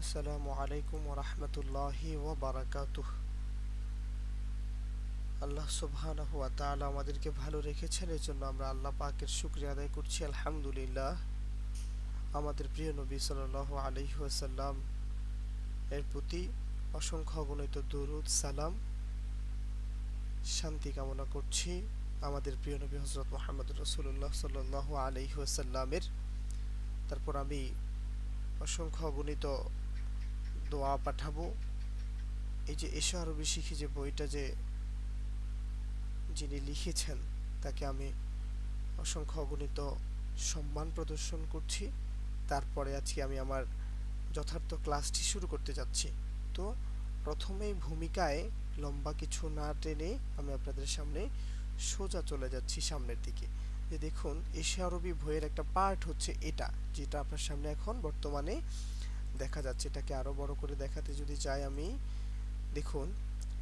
আসসালামু আলাইকুম ওরহমতুল্লাহি ওয়াবারাকাতুহ। আল্লাহ সুবহানাহু ওয়া তাআলা আমাদেরকে ভালো রেখেছেন, এর জন্য আমরা আল্লাহ পাকের শুকরিয়া আদায় করছি আলহামদুলিল্লাহ। আমাদের প্রিয় নবী সাল্লাল্লাহু আলাইহি ওয়াসাল্লাম এর প্রতি অসংখ্য অগণিত দরুদ সালাম শান্তি কামনা করছি। আমাদের প্রিয় নবী হযরত মুহাম্মদ রাসূলুল্লাহ সাল্লাল্লাহু আলাইহি ওয়াসাল্লামের তারপর আমি অসংখ্য অগণিত দোয়া পাঠাবো। এই যে এশা আরবি শিখি যে বইটা যে যিনি লিখেছেন তাকে আমি অসংখ্য অগণিত সম্মান প্রদর্শন করছি। তারপরে আজকে আমি আমার যথার্থ ক্লাসটি শুরু করতে যাচ্ছি। তো প্রথমেই ভূমিকায় লম্বা কিছু না টেনে আমি আপনাদের সামনে সোজা চলে যাচ্ছি সামনের দিকে। যে দেখুন, এশিয়া আরবি বইয়ের একটা পার্ট হচ্ছে এটা, যেটা আপনার সামনে এখন বর্তমানে দেখা যাচ্ছে। এটাকে আরো বড় করে দেখাতে যদি যাই আমি, দেখুন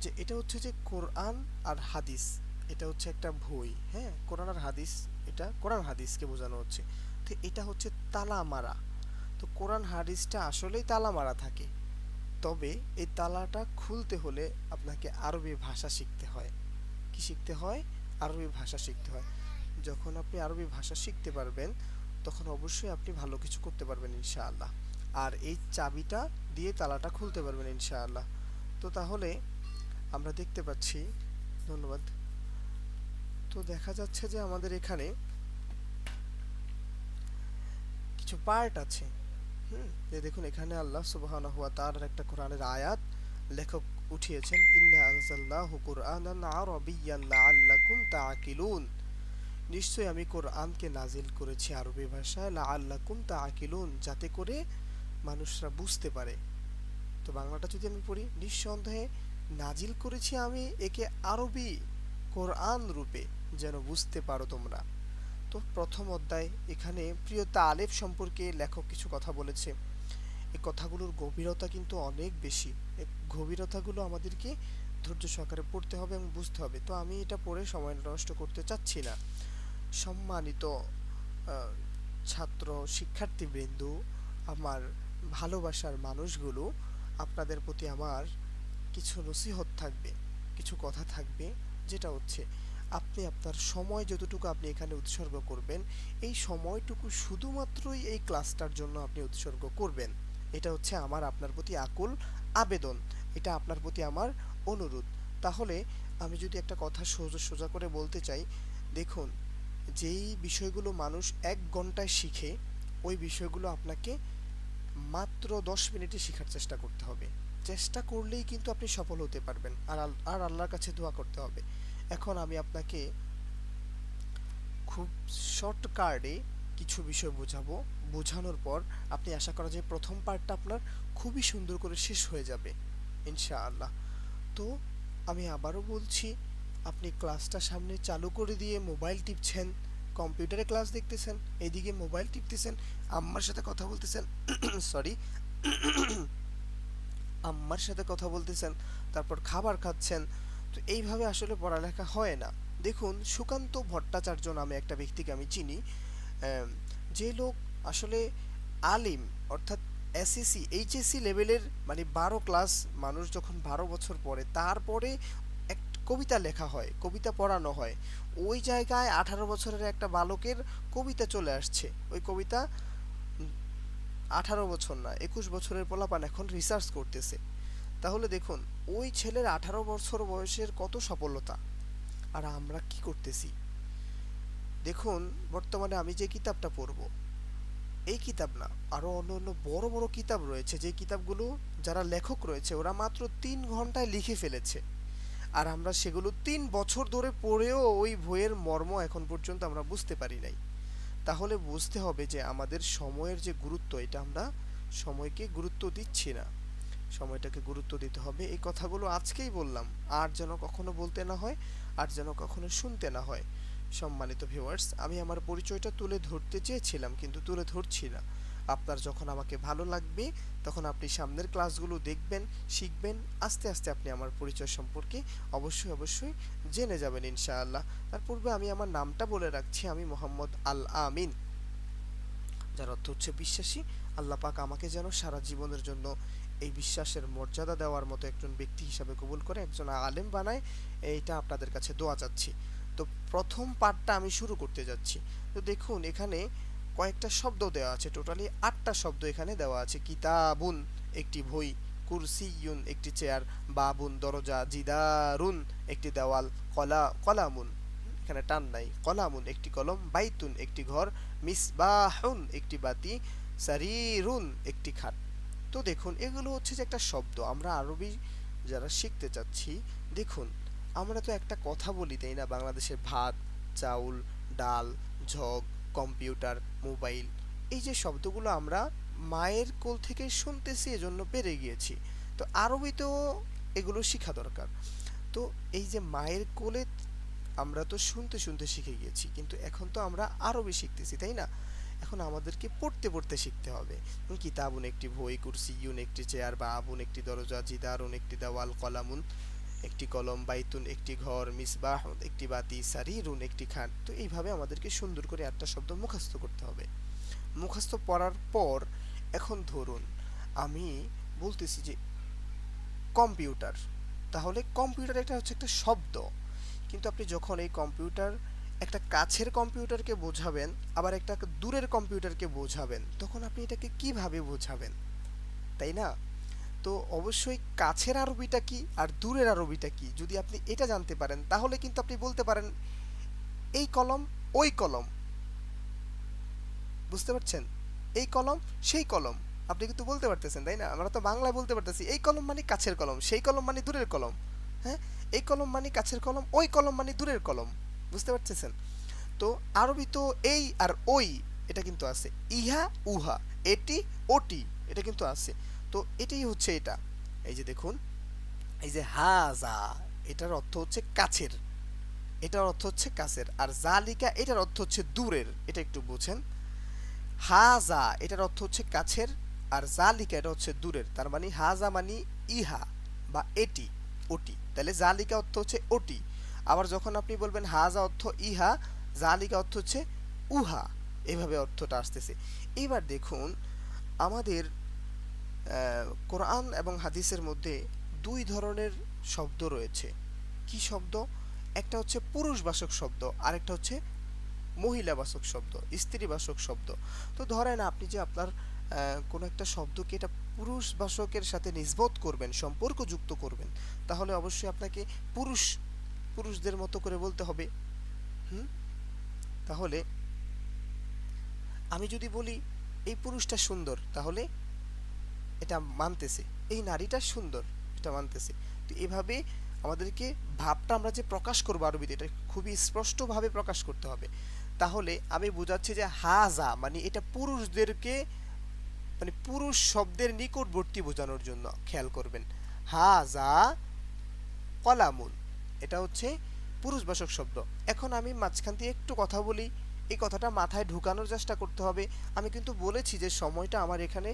যে এটা হচ্ছে যে কোরআন আর হাদিস, এটা হচ্ছে একটা বই। হ্যাঁ, কোরআন আর হাদিস, এটা কোরআন হাদিসকে বোঝানো হচ্ছে। তো এটা হচ্ছে তালা মারা। তো কোরআন হাদিসটা আসলেই তালা মারা থাকে, তবে এই তালাটা খুলতে হলে আপনাকে আরবি ভাষা শিখতে হয়। কি শিখতে হয়? আরবি ভাষা শিখতে হয়। যখন আপনি আরবি ভাষা শিখতে পারবেন তখন অবশ্যই আপনি ভালো কিছু করতে পারবেন ইনশাআল্লাহ। আর এই চাবিটা দিয়ে তালাটা খুলতে পারবেন ইনশাআল্লাহ। তো তাহলে আমরা দেখতে পাচ্ছি, ধন্যবাদ। তো দেখা যাচ্ছে যে আমাদের এখানে কিছু পার্ট আছে। যে দেখুন, এখানে আল্লাহ সুবহানাহু ওয়া তাআলার একটা কোরআনের আয়াত লেখক উঠিয়েছেন, ইন্না আনজালনাহু কুরআনান আরাবিয়্যান লাআল্লাকুম তাআকিলুন। নিশ্চয়ই আমি কোরআনকে নাজিল করেছি আরবি ভাষায়, লাআল্লাকুম তাআকিলুন, যাতে করে মানুষরা বুঝতে পারে। তো বাংলাটা যদি আমি পড়ি, নিঃসন্দেহে নাজিল করেছি আমি একে আরবি কোরআন রূপে, যেন বুঝতে পারো তোমরা। তো প্রথম অধ্যায়, এখানে প্রিয়তা আলেফ সম্পর্কে লেখক কিছু কথা বলেছে। এই কথাগুলোর গভীরতা কিন্তু অনেক বেশি। এই গভীরতাগুলো আমাদেরকে ধৈর্য সহকারে পড়তে হবে এবং বুঝতে হবে। তো আমি এটা পড়ে সময় নষ্ট করতে চাচ্ছি না। সম্মানিত আহ, ছাত্র শিক্ষার্থীবৃন্দ, আমার ভালোবাসার মানুষগুলো, আপনাদের প্রতি আমার কিছু নসিহত থাকবে, কিছু কথা থাকবে। যেটা হচ্ছে, আপনি আপনার সময় যতটুকু আপনি এখানে উৎসর্গ করবেন, এই সময়টুকু শুধুমাত্রই এই ক্লাসটার জন্য আপনি উৎসর্গ করবেন। এটা হচ্ছে আমার আপনার প্রতি আকুল আবেদন, এটা আপনার প্রতি আমার অনুরোধ। তাহলে আমি যদি একটা কথা সোজা সোজা করে বলতে চাই, দেখুন, যেই বিষয়গুলো মানুষ 1 ঘন্টায় শিখে, ওই বিষয়গুলো আপনাকে মাত্র 10 মিনিটে শেখার চেষ্টা করতে হবে। চেষ্টা করলেই কিন্তু আপনি সফল হতে পারবেন। আর আল্লাহর কাছে দোয়া করতে হবে। এখন আমি আপনাকে খুব শর্টকাটে কিছু বিষয় বোঝাবো। বোঝানোর পর আপনি আশা করা যায় প্রথম পার্টটা আপনার খুবই সুন্দর করে শেষ হয়ে যাবে ইনশাআল্লাহ। তো আমি আবারও বলছি, আপনি ক্লাসটা সামনে চালু করে দিয়ে মোবাইল টিপছেন, কম্পিউটারে ক্লাস দেখতেছেন, এদিকে মোবাইল টিপতেছেন, আম্মার সাথে কথা বলতেছেন, সরি, আম্মার সাথে কথা বলতেছেন, তারপর খাবার খাচ্ছেন। তো এইভাবে আসলে পড়ালেখা হয় না। দেখুন, সুকান্ত ভট্টাচার্য নামে একটা ব্যক্তিকে আমি চিনি। আম, যে লোক আসলে আলিম, অর্থাৎ এসএসসি এইচএসসি লেভেলের, মানে 12 ক্লাস, মানুষ যখন 12 বছর পড়ে তারপরে এক কবিতা লেখা হয়, কবিতা পড়ানো হয়। ওই জায়গায় 18 বছরের একটা বালকের কবিতা চলে আসছে। ওই কবিতা 18 বছর না, 21 বছরের পোলাপান এখন রিসার্চ করতেছে। তাহলে দেখুন, ওই ছেলের 18 বছর বয়সের কত সফলতা, আর আমরা কি করতেছি। দেখুন, বর্তমানে আমি যে কিতাবটা পড়ব, এই কিতাব না, আরো অন্য অন্য বড় বড় কিতাব রয়েছে, যে কিতাবগুলো যারা লেখক রয়েছে ওরা মাত্র 3 ঘন্টায় লিখে ফেলেছে। আর আমরা সেগুলো 3 বছর ধরে পড়েও ওই বইয়ের মর্ম এখন পর্যন্ত আমরা বুঝতে পারি নাই। তাহলে বুঝতে হবে যে আমাদের সময়ের যে গুরুত্ব, এটা আমরা সময়কে গুরুত্ব দিচ্ছি না। সময়টাকে গুরুত্ব দিতে হবে। এই কথাগুলো আজকেই বললাম, আর যেন কখনো বলতে না হয়, আর যেন কখনো শুনতে না হয়। সম্মানিত ভিউয়ার্স, আমি আমার পরিচয়টা তুলে ধরতে চেয়েছিলাম কিন্তু তুলে ধরছি না। আপনার যখন আমাকে ভালো লাগবে তখন আপনি সামনের ক্লাসগুলো দেখবেন, শিখবেন, আস্তে আস্তে আপনি আমার পরিচয় সম্পর্কে অবশ্যই অবশ্যই জেনে যাবেন ইনশাআল্লাহ। তার পূর্বে আমি আমার নামটা বলে রাখছি, আমি মোহাম্মদ আল আমিন, যার অর্থ হচ্ছে বিশ্বাসী। আল্লাহ পাক আমাকে যেন সারা জীবনের জন্য এই বিশ্বাসের মর্যাদা দেওয়ার মতো একজন ব্যক্তি হিসাবে কবুল করে, একজন আলেম বানায়। এইটা আপনাদের কাছে দোয়া চাচ্ছি। তো প্রথম পার্টটা আমি শুরু করতে যাচ্ছি। তো দেখুন এখানে কয়েকটা শব্দ দেওয়া আছে, টোটালি 8টা শব্দ এখানে দেওয়া আছে। কিতাবুন একটি বই, কুরসিয়ুন একটি চেয়ার, বাবুন দরজা, জিদারুন একটি দেওয়াল, কলামুন এখানে টান নাই, কলামুন একটি কলম, বাইতুন একটি ঘর, মিসবাহুন একটি বাতি, সারিরুন একটি খাট। তো দেখুন এগুলো হচ্ছে যে একটা শব্দ। আমরা আরবি যারা শিখতে চাচ্ছি, দেখুন আমরা তো একটা কথা বলি তাই না, বাংলাদেশে ভাত, চাউল, ডাল, ঝগ, কম্পিউটার, মোবাইল, এই যে শব্দগুলো আমরা মায়ের কোল থেকে শুনতেছি, এজন্য পেরে গিয়েছি। তো আরবিতেও এগুলো শেখা দরকার। তো এই যে মায়ের কোলে আমরা তো শুনতে শুনতে শিখে গিয়েছি, কিন্তু এখন তো আমরা আরবি শিখতেছি তাই না। এখন আমাদেরকে পড়তে পড়তে শিখতে হবে। কিতাবুন একটি বই, কুরসিয়ুন একটি চেয়ার, বাবুন একটি দরজা, জিদারুন একটি দেওয়াল, কলামুন একটি কলম, বাইতুন একটি ঘর, মিসবাহ একটি বাতি, সারিরুন একটি খাট। তো এইভাবে আমাদেরকে সুন্দর করে একটা শব্দ মুখস্থ করতে হবে। মুখস্থ পড়ার পর এখন ধরুন আমি বলতেছি যে কম্পিউটার, তাহলে কম্পিউটার এটা হচ্ছে একটা শব্দ, কিন্তু আপনি যখন এই কম্পিউটার একটা কাছের কম্পিউটারকে বোঝাবেন, আবার একটা দূরের কম্পিউটারকে বোঝাবেন, তখন আপনি এটাকে কিভাবে বোঝাবেন, তাই না? তো অবশ্যই কাছের আরবিটা কি আর দূরের আরবিটা কি যদি আপনি এটা জানতে পারেন, তাহলে কিন্তু আপনি বলতে পারেন এই কলম, ওই কলম, বুঝতে পারছেন? এই কলম, সেই কলম, আপনি কিন্তু বলতে পারতেছেন তাই না। আমরা তো বাংলায় বলতে পারতেছি এই কলম মানে কাছের কলম, সেই কলম মানে দূরের কলম। হ্যাঁ, এই কলম মানে কাছের কলম, ওই কলম মানে দূরের কলম, বুঝতে পারতেছেন? তো আরবি তো এই আর ওই এটা কিন্তু আছে, ইহা উহা, এটি ওটি এটা কিন্তু আছে। তো এটাই হচ্ছে এটা। এই যে দেখুন, এই যে হাজা, এটার অর্থ হচ্ছে কাছের, এটার অর্থ হচ্ছে কাছের, আর জালিকা এটার অর্থ হচ্ছে দূরের। এটা একটু বুঝেন। হাজা এটার অর্থ হচ্ছে কাছের, আর জালিকা এটা হচ্ছে দূরের। তার মানে হাজা মানে ইহা বা এটি ওটি, তাহলে জালিকা অর্থ হচ্ছে ওটি। আবার যখন আপনি বলবেন হাজা অর্থ ইহা, জালিকা অর্থ হচ্ছে উহা, এভাবে অর্থটা আসতেছে। এবার দেখুন আমাদের কোরআন এবং হাদিসের মধ্যে দুই ধরনের শব্দ রয়েছে। কি শব্দ? একটা হচ্ছে পুরুষবাচক শব্দ, আরেকটা হচ্ছে মহিলাবাচক শব্দ, স্ত্রীবাচক শব্দ। তো ধরেন আপনি যে আপনার কোনো একটা শব্দকে এটা পুরুষবাচকের সাথে নিসবত করবেন, সম্পর্ক যুক্ত করবেন, তাহলে অবশ্যই আপনাকে পুরুষ পুরুষদের মতো করে বলতে হবে। হুম, তাহলে আমি যদি বলি এই পুরুষটা সুন্দর, তাহলে এটা মানতেছে এই নারীটা সুন্দর, এটা মানতেছে। তো এভাবে আমাদেরকে ভাবটা আমরা যে প্রকাশ করবো আরবিতে, এটা খুবই স্পষ্টভাবে প্রকাশ করতে হবে। তাহলে আমি বোঝাচ্ছি যে হাজা মানে এটা পুরুষদেরকে, মানে পুরুষ শব্দের নিকটবর্তী বোঝানোর জন্য, খেয়াল করবেন। হাজা কলামুন এটা হচ্ছে পুরুষবাচক শব্দ। এখন আমি মাঝখান দিয়ে একটু কথা বলি, এই কথাটা মাথায় ঢুকানোর চেষ্টা করতে হবে। আমি কিন্তু বলেছি যে সময়টা আমার এখানে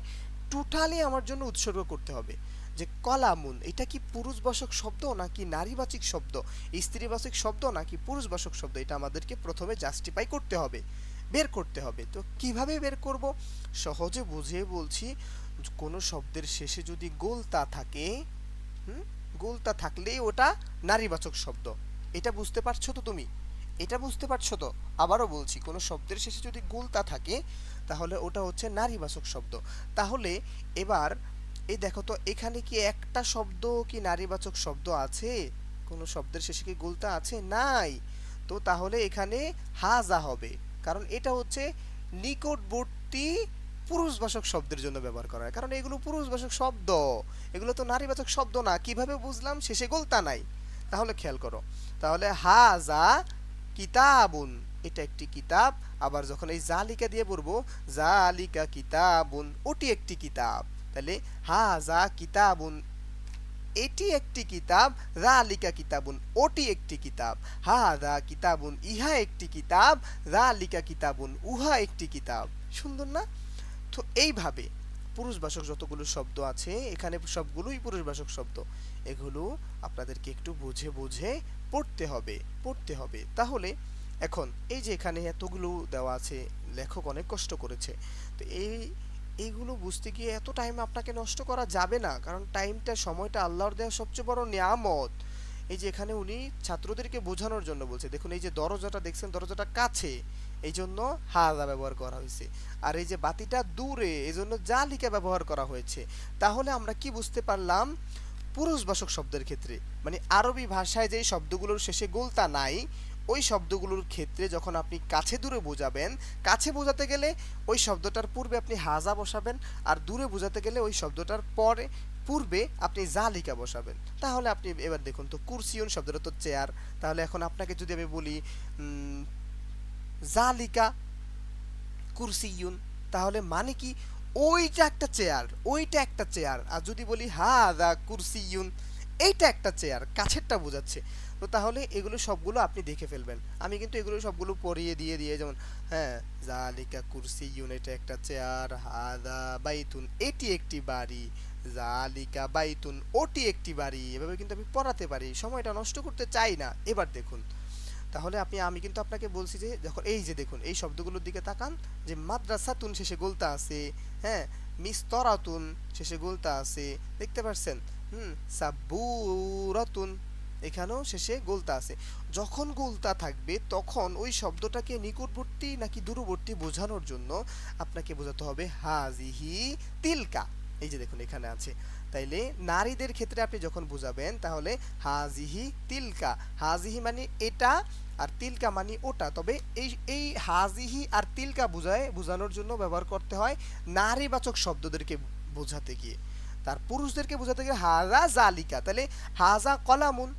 টোটালি আমার জন্য উৎসর্গ করতে হবে। যে কলামুন এটা কি পুরুষবাচক শব্দ নাকি নারীবাচক শব্দ, স্ত্রীবাচক শব্দ নাকি পুরুষবাচক শব্দ, এটা আমাদেরকে প্রথমে জাস্টিফাই করতে হবে, বের করতে হবে। তো কিভাবে বের করব? সহজে বুঝিয়ে বলছি। কোনো শব্দের শেষে যদি গোলতা থাকে, হুম, গোলতা থাকলেই ওটা নারীবাচক শব্দ। এটা বুঝতে পারছো তো তুমি? এটা বুঝতে পারছো তো? আবারও বলছি, কোনো শব্দের শেষে যদি গোলতা থাকে তাহলে ওটা হচ্ছে নারীবাচক শব্দ। তাহলে এবার এই দেখো তো, এখানে কি একটা শব্দ কি নারীবাচক শব্দ আছে? কোনো শব্দের শেষে কি গোলতা আছে? নাই। তো তাহলে এখানে হাজা হবে, কারণ এটা হচ্ছে নিকটবর্তী পুরুষবাচক শব্দের জন্য ব্যবহার করা হয়, কারণ এগুলো পুরুষবাচক শব্দ, এগুলো তো নারীবাচক শব্দ না। কিভাবে বুঝলাম? শেষে গোলতা নাই। তাহলে খেয়াল করো, তাহলে হাজা কিতাবুন এটা একটি কিতাব। আবার যখন এই জালিকা দিয়ে পড়বো, জালিকা কিতাবুন ওটি একটি কিতাব। তাহলে হাজা কিতাবুন এটি একটি কিতাব, জালিকা কিতাবুন ওটি একটি কিতাব, হাদা কিতাবুন ইহা একটি কিতাব, জালিকা কিতাবুন উহা একটি কিতাব। সুন্দর না? তো এইভাবে পুরুষবাচক যতগুলো শব্দ আছে এখানে সবগুলোই পুরুষবাচক শব্দ। এগুলো আপনাদেরকে একটু বুঝে বুঝে পড়তে হবে। তাহলে এখন এই যে এখানে এতগুলো দেওয়া আছে, লেখক অনেক কষ্ট করেছে। তো এইগুলো বুঝতে গিয়ে এত টাইম আপনাকে নষ্ট করা যাবে না, কারণ টাইমটা, সময়টা আল্লাহর দেওয়া সবচেয়ে বড় নিয়ামত। এই যে এখানে উনি ছাত্রদেরকে বোঝানোর জন্য বলছে, দেখুন এই যে দরজাটা দেখছেন, দরজাটা কাছে, এই জন্য হাদা ব্যবহার করা হয়েছে, আর এই যে বাতিটা দূরে, এই জন্য জালিকা ব্যবহার করা হয়েছে। তাহলে আমরা কি বুঝতে পারলাম? পুরুষবাচক শব্দের ক্ষেত্রে, মানে আরবি ভাষায় যেই শব্দগুলোর শেষে গোলতা নাই, ওই শব্দগুলোর ক্ষেত্রে যখন আপনি কাছে দূরে বোঝাবেন, কাছে বোঝাতে গেলে ওই শব্দটার পূর্বে আপনি হাজা বসাবেন, আর দূরে বোঝাতে গেলে ওই শব্দটার পরে পূর্বে আপনি জালিকা বসাবেন। তাহলে আপনি এবার দেখুন তো, কুরসিউন শব্দটা তো চেয়ার, তাহলে এখন আপনাকে যদি আমি বলি জালিকা কুরসিউন, তাহলে মানে কি? ওইটা একটা চেয়ার, ওইটা একটা চেয়ার। আর যদি বলি হাদা কুরসিউন, এইটা একটা চেয়ার, কাছেরটা বোঝাচ্ছে। তো তাহলে এগুলো সবগুলো আপনি দেখে ফেলবেন। আমি কিন্তু এগুলো সবগুলো পড়িয়ে দিয়ে দিয়ে, যেমন হ্যাঁ, জালিকা কুরসিউন, এটা একটা চেয়ার, হাদা বাইতুন, এটি একটি বাড়ি, জালিকা বাইতুন, ওটি একটি বাড়ি, এভাবে কিন্তু আমি পড়াতে পারি, সময়টা নষ্ট করতে চাই না। এবার দেখুন, তাহলে আমি কিন্তু আপনাকে বলছি যে যখন এই যে দেখুন এই শব্দগুলোর দিকে তাকান, যে মাদ্রাসাতুন শেষে গোলতা আছে, হ্যাঁ, মিস্তরাতুন শেষে গোলতা আছে, দেখতে পাচ্ছেন? সাব্বুরাতুন, এখানেও শেষে গোলতা আছে। যখন গোলতা থাকবে তখন ওই শব্দটাকে নিকটবর্তী নাকি দূরবর্তী বোঝানোর জন্য আপনাকে বোঝাতে হবে হাজিহি তিলকা। এই যে দেখুন এখানে আছে। তাইলে নারীদের ক্ষেত্রে আপনি যখন বুঝাবেন, তাহলে হাজিহি তিলকা, হাজিহি মানে এটা, আর তিলকা মানে ওটা। তবে এই এই হাজিহি আর তিলকা বোঝানোর জন্য ব্যবহার করতে হয় নারীবাচক শব্দদেরকে বোঝাতে গিয়ে। তার পুরুষদেরকে বোঝাতে গিয়ে হাজা জালিকা, তাহলে হাজা কলামুন,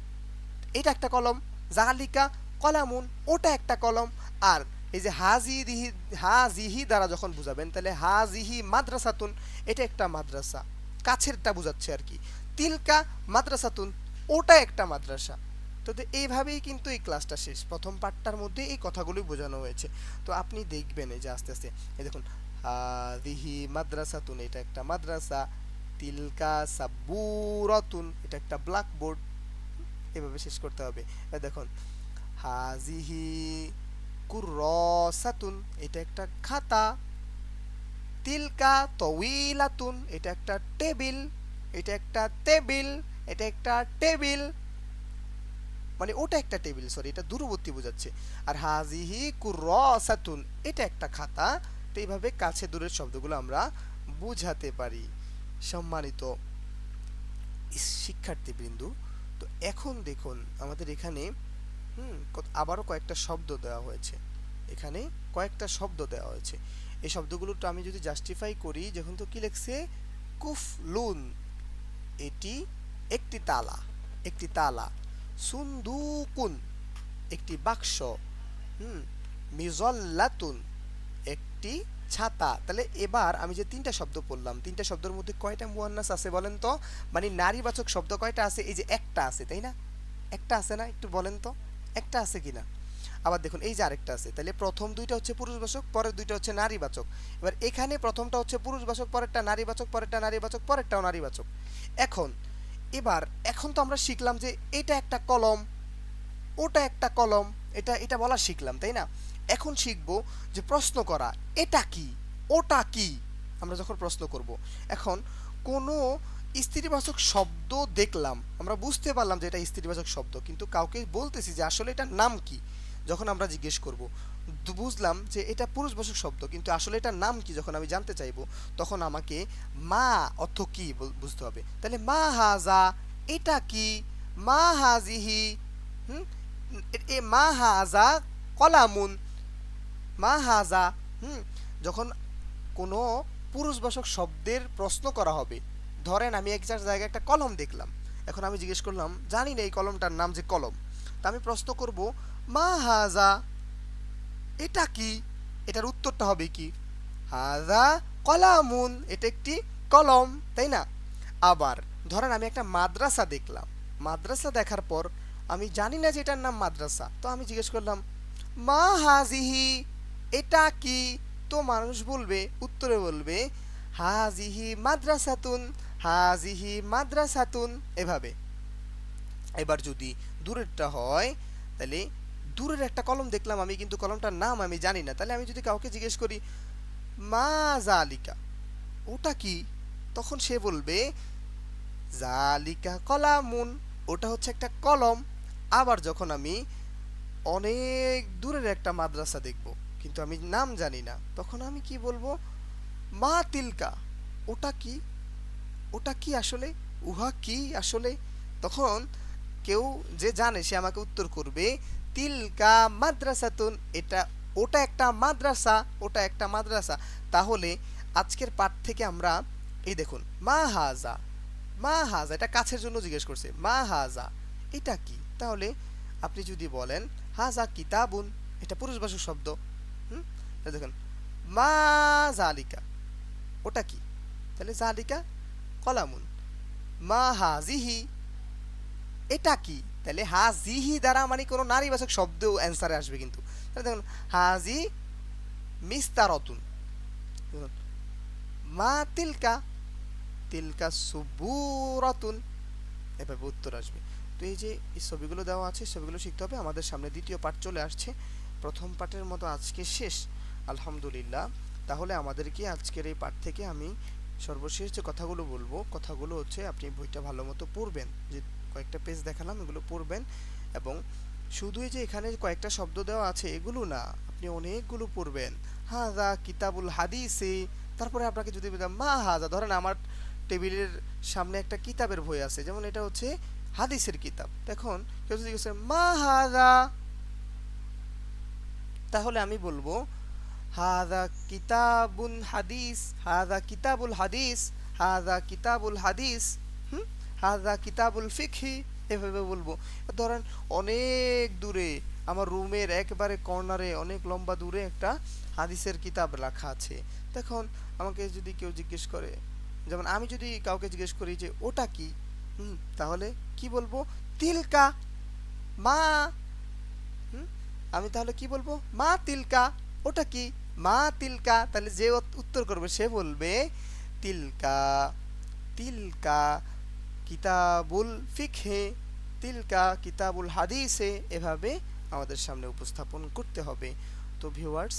এটা একটা কলম, জালিকা কলামুন, ওটা একটা কলম। আর এই যে হাজিহি, হাজিহি দ্বারা যখন বুঝাবেন, তাহলে হাজিহি মাদ্রাসাতুন, এটা একটা মাদ্রাসা, কাছেরটা বোঝাচ্ছে আর কি। তিলকা মাদ্রাসাতুন, ওটা একটা মাদ্রাসা। তো এইভাবেই কিন্তু এই ক্লাসটা শেষ। প্রথম পার্টটার মধ্যে এই কথাগুলোই বোঝানো হয়েছে। তো আপনি দেখবেন এই যে আস্তে আস্তে, এই দেখুন হাদিহি মাদ্রাসাতুন, এটা একটা মাদ্রাসা, তিলকা সাব্বুরাতুন, এটা একটা ব্ল্যাকবোর্ড, এভাবে শেষ করতে হবে। দেখুন হাজিহি কুরসাতুন, এটা একটা খাতা, তিলকা তউইলাতুন, এটা একটা টেবিল, এটা একটা টেবিল, এটা একটা টেবিল, মানে ওটা একটা টেবিল, সরি এটা দূরবর্তী বোঝাচ্ছে। আর হাজিহি কুরসাতুন, এটা একটা খাতা। তো এইভাবে কাছে দূরের শব্দগুলো আমরা বুঝাতে পারি। সম্মানিত শিক্ষার্থীবৃন্দু, তো এখন দেখুন আমাদের এখানে আবারও কয়েকটা শব্দ দেওয়া হয়েছে। এখানে কয়েকটা শব্দ দেওয়া হয়েছে। এই শব্দগুলোটা আমি যদি জাস্টিফাই করি, যখন তো কি লিখছে, কুফলুন, এটি একটি তালা, একটি তালা, সুন্দুকুন, একটি বাক্স, মিজল্লাতুন, একটি ছাতা। তাহলে এবার আমি যে তিনটা শব্দ পড়লাম, তিনটা শব্দের মধ্যে কয়টা মুয়ান্নাস আছে বলেন তো? মানে নারীবাচক শব্দ কয়টা আছে? এই যে একটা আছে, তাই না? একটা আছে না? একটু বলেন তো, একটা আছে কিনা? আবার দেখুন এই যে আরেকটা আছে। তাহলে প্রথম দুইটা হচ্ছে পুরুষবাচক, পরের দুইটা হচ্ছে নারীবাচক। এবার এখানে প্রথমটা হচ্ছে পুরুষবাচক, পরেরটা নারীবাচক, পরেরটা নারীবাচক, পরেরটাও নারীবাচক। এখন এখন তো আমরা শিখলাম যে এটা একটা কলম, ওটা একটা কলম, এটা এটা বলা শিখলাম, তাই না? এখন শিখবো যে প্রশ্ন করা, এটা কি, ওটা কি। আমরা যখন প্রশ্ন করব, এখন কোনো স্ত্রীবাচক শব্দ দেখলাম, আমরা বুঝতে পারলাম যে এটা স্ত্রীবাচক শব্দ, কিন্তু কাউকে বলতেছি যে আসলে এটার নাম কি। যখন আমরা জিজ্ঞেস করব, বুঝলাম যে এটা পুরুষবাচক শব্দ, কিন্তু আসলে এটার নাম কি যখন আমি জানতে চাইবো, তখন আমাকে মা অর্থ কি বুঝতে হবে। তাহলে মা হাজা, এটা কি, মা হাজিহি, হুম এ মা হাজা কলামুন, মা হাজা। যখন কোনো পুরুষবাচক শব্দের প্রশ্ন করা হবে, ধরেন আমি এক জায়গায় একটা কলম দেখলাম, এখন আমি জিজ্ঞেস করলাম, জানি না এই কলমটার নাম যে কলম, তা আমি প্রশ্ন করব মা হাজা, এটা কি? এটার উত্তরটা হবে কি? হাজা কলামুন, এটা একটি কলম, তাই না? আবার ধরেন আমি একটা মাদ্রাসা দেখলাম, মাদ্রাসা দেখার পর আমি জানি না যে এটার নাম মাদ্রাসা, তো আমি জিজ্ঞেস করলাম মা হাজিহি, এটা কি? তো মানুষ বলবে, উত্তরে বলবে হাজিহি মাদ্রাসাতুন, হাজিহি মাদ্রাসাতুন, এভাবে। এবার যদি দূরেরটা হয়, তাহলে দূরের একটা কলম দেখলাম আমি, কিন্তু কলমটার নাম আমি জানি না, তাহলে আমি যদি কাউকে জিজ্ঞেস করি মা জালিকা, ওটা কি? তখন সে বলবে জালিকা কলামুন, ওটা হচ্ছে একটা কলম। আবার যখন আমি অনেক দূরের একটা মাদ্রাসা দেখব, কিন্তু আমি নাম জানি না, তখন আমি কি বলবো? মা তিলকা, ওটা কি? ওটা কি আসলে? উহা কি আসলে? তখন কেউ যে জানে সে আমাকে উত্তর করবে তিলকা মাদ্রাসাতুন, এটা, ওটা একটা মাদ্রাসা, ওটা একটা মাদ্রাসা। তাহলে আজকের পাঠ থেকে আমরা, এই দেখুন, মা হাজা, মা হাজা, এটা কাছের জন্য জিজ্ঞেস করছে, মা হাজা এটা কি? তাহলে আপনি যদি বলেন হাজা কিতাবুন, এটা পুরুষবাচক শব্দ। হুম, দেখুন, মা জালিকা, ওটা কি? তাহলে জালিকা কলামুন। মা হাজিহি, এটা কি? তাহলে হাজিহি দ্বারা মানে কোনো নারীবাচক শব্দ অ্যান্সারে আসবে কিন্তু। তাহলে দেখুন, হাজি মিস্তারতুন, দেখুন, মা তিলকা, তিলকা সুবুরাতুন, এভাবে উত্তর আসবে। তো এই যে এই ছবিগুলো দেওয়া আছে, ছবিগুলো শিখতে হবে। আমাদের সামনে দ্বিতীয় পাঠ চলে আসছে, প্রথম পাঠের মতো আজকে শেষ, আলহামদুলিল্লাহ। তাহলে আমাদেরকে আজকের এই পাঠ থেকে আমি সর্বশেষ যে কথাগুলো বলবো, কথাগুলো হচ্ছে আপনি বইটা ভালো মতো পড়বেন, যে কয়েকটা পেজ দেখালাম এগুলো পড়বেন। এবং শুধুই যে এখানে কয়েকটা শব্দ দেওয়া আছে এগুলো না, আপনি অনেকগুলো পড়বেন। হাজা কিতাবুল হাদিসে, তারপরে আপনাকে যদি বলতাম মা হাজা, ধরেন আমার টেবিলের সামনে একটা কিতাবের বই আছে, যেমন এটা হচ্ছে হাদিসের কিতাব। দেখুন কেউ যদি বলছে মা হাজা, তাহলে আমি বলবো হাদা কিতাবুন হাদিস, হাদা কিতাবুল হাদিস, হাদা কিতাবুল হাদিস, হুম, হাদা কিতাবুল ফিকহি, এভাবে বলবো। ধরেন অনেক দূরে আমার রুমের একেবারে কর্নারে অনেক লম্বা দূরে একটা হাদিসের কিতাব রাখা আছে। তখন আমাকে যদি কেউ জিজ্ঞেস করে, যেমন আমি যদি কাউকে জিজ্ঞেস করি যে ওটা কি, তাহলে কি বলবো? তিলকা মা, হুম, আমি তাহলে কি বলবো? মা তিলকা, ওটা কি? মা তিলকা। তাহলে যে উত্তর করবে সে বলবে তিলকা, তিলকা কিতাবুল ফিকহে, তিলকা কিতাবুল হাদিসে, এভাবে আমাদের সামনে উপস্থাপন করতে হবে। তো ভিউয়ার্স,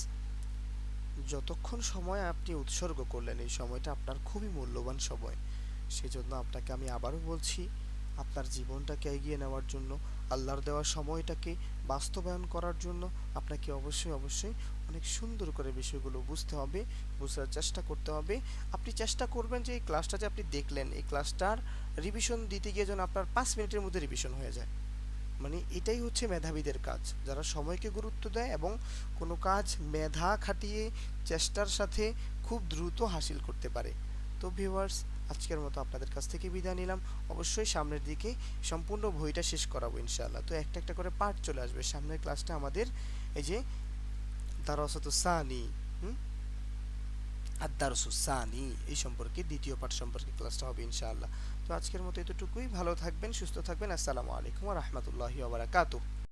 যতক্ষণ সময় আপনি উৎসর্গ করলেন এই সময়টা আপনার খুবই মূল্যবান সময়। সেজন্য আপনাকে আমি আবারও বলছি, আপনার জীবনটাকে এগিয়ে নেওয়ার জন্য, আল্লাহর দেওয়া সময়টাকে বাস্তবায়ন করার জন্য আপনাকে অবশ্যই অবশ্যই অনেক সুন্দর করে বিষয়গুলো বুঝতে হবে, বোঝার চেষ্টা করতে হবে। আপনি চেষ্টা করবেন যে এই ক্লাসটা যে আপনি দেখলেন, এই ক্লাসটার রিভিশন দিতে গিয়ে যেন আপনার 5 মিনিটের মধ্যে রিভিশন হয়ে যায়। মানে এটাই হচ্ছে মেধাবীদের কাজ, যারা সময়কে গুরুত্ব দেয় এবং কোনো কাজ মেধা খাটিয়ে চেষ্টার সাথে খুব দ্রুত হাসিল করতে পারে। তো ভিউয়ার্স, আজকের মতো আপনাদের কাছ থেকে বিদায় নিলাম। অবশ্যই সামনের দিকে সম্পূর্ণ বইটা শেষ করাবো ইনশাআল্লাহ। তো একটা একটা করে পার্ট চলে আসবে সামনের ক্লাসটা আমাদের, এই যে দারাসাতুস সানি, হুম, আর দারসুস সানি, এই সম্পর্কে দ্বিতীয় পাঠ সম্পর্কে ক্লাসটা হবে ইনশাআল্লাহ। তো আজকের মতো এতটুকুই, ভালো থাকবেন, সুস্থ থাকবেন। আসসালামু আলাইকুম ওয়া রাহমাতুল্লাহি ওয়া বারাকাতুহু।